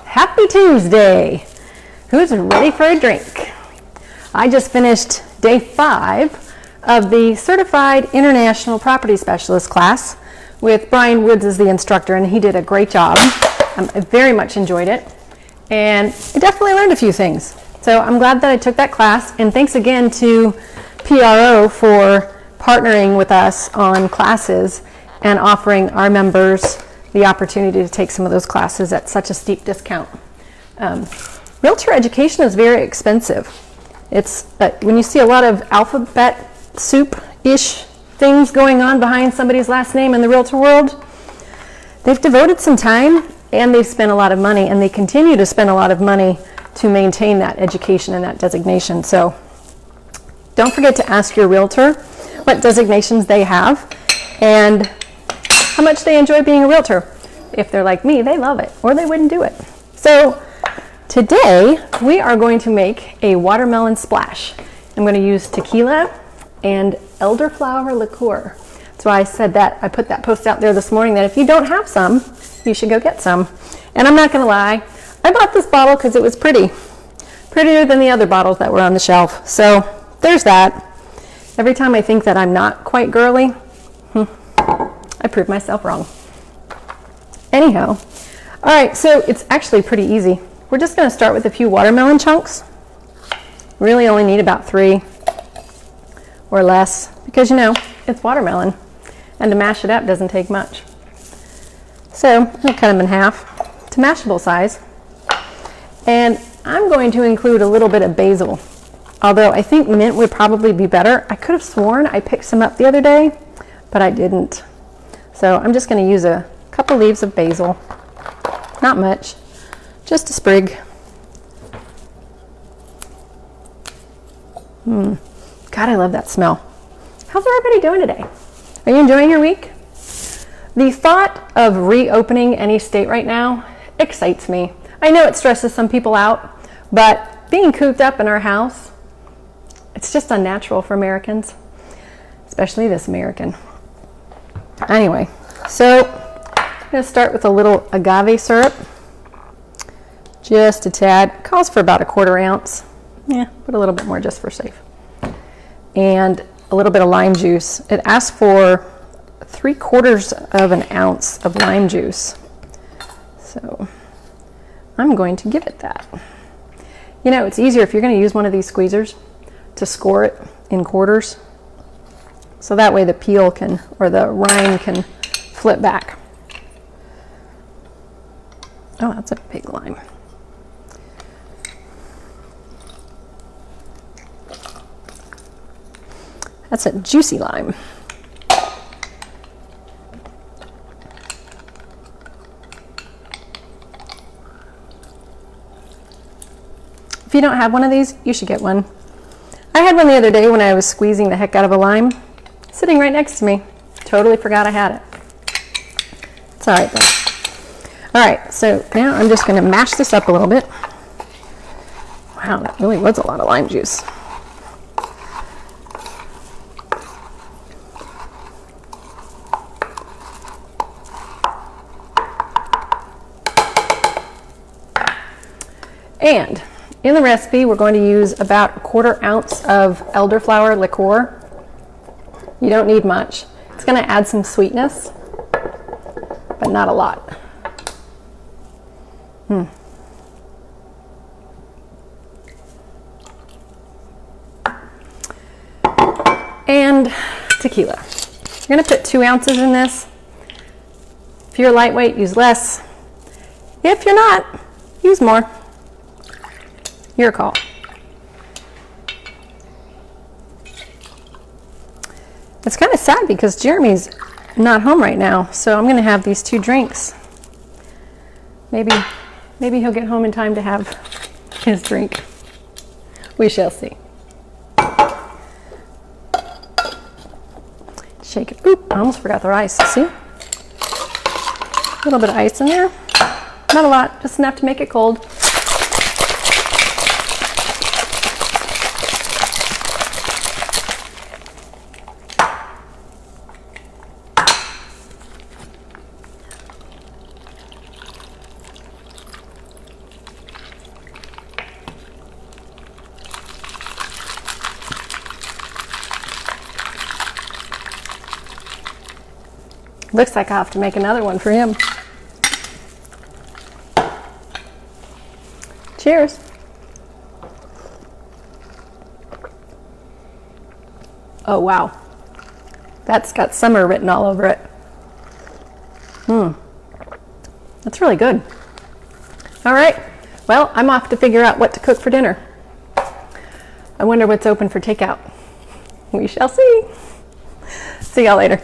Happy Tuesday! Who's ready for a drink? I just finished day 5 of the Certified International Property Specialist class with Brian Woods as the instructor, and he did a great job. I very much enjoyed it, and I definitely learned a few things. So I'm glad that I took that class, and thanks again to PRO for partnering with us on classes and offering our members the opportunity to take some of those classes at such a steep discount. Realtor education is very expensive. It's when you see a lot of alphabet soup-ish things going on behind somebody's last name in the realtor world, they've devoted some time and they've spent a lot of money, and they continue to spend a lot of money to maintain that education and that designation. So don't forget to ask your realtor what designations they have and how much they enjoy being a realtor. If they're like me, they love it, or they wouldn't do it. So today we are going to make a watermelon splash. I'm going to use tequila and elderflower liqueur. That's why I said that. I put that post out there this morning that if you don't have some, you should go get some. And I'm not going to lie, I bought this bottle because it was prettier than the other bottles that were on the shelf. So there's that. Every time I think that I'm not quite girly, I prove myself wrong. Anyhow, all right, so it's actually pretty easy. We're just going to start with a few watermelon chunks. Really only need about 3 or less because, you know, it's watermelon, and to mash it up doesn't take much. So I'll cut them in half to mashable size. And I'm going to include a little bit of basil, although I think mint would probably be better. I could have sworn I picked some up the other day, but I didn't. So I'm just going to use a couple leaves of basil, not much, just a sprig. God, I love that smell. How's everybody doing today? Are you enjoying your week? The thought of reopening any state right now excites me. I know it stresses some people out, but being cooped up in our house, it's just unnatural for Americans, especially this American. Anyway, so I'm going to start with a little agave syrup, just a tad. It calls for about 1/4 ounce. Yeah, put a little bit more just for safe. And a little bit of lime juice. It asks for 3/4 of an ounce of lime juice. So I'm going to give it that. You know, it's easier if you're going to use one of these squeezers to score it in quarters. So that way the peel can, or the rind can flip back. Oh, that's a big lime. That's a juicy lime. If you don't have one of these, you should get one. I had one the other day when I was squeezing the heck out of a lime, sitting right next to me. Totally forgot I had it. It's all right though. All right, so now I'm just going to mash this up a little bit. Wow, that really was a lot of lime juice. And in the recipe, we're going to use about 1/4 ounce of elderflower liqueur. You don't need much. It's going to add some sweetness, but not a lot. And tequila. You're going to put 2 ounces in this. If you're lightweight, use less. If you're not, use more. Your call. It's kind of sad because Jeremy's not home right now, so I'm going to have these 2 drinks. Maybe he'll get home in time to have his drink. We shall see. Shake it. Oop, I almost forgot the ice. See? A little bit of ice in there. Not a lot, just enough to make it cold. Looks like I'll have to make another one for him. Cheers. Oh, wow. That's got summer written all over it. That's really good. All right. Well, I'm off to figure out what to cook for dinner. I wonder what's open for takeout. We shall see. See y'all later.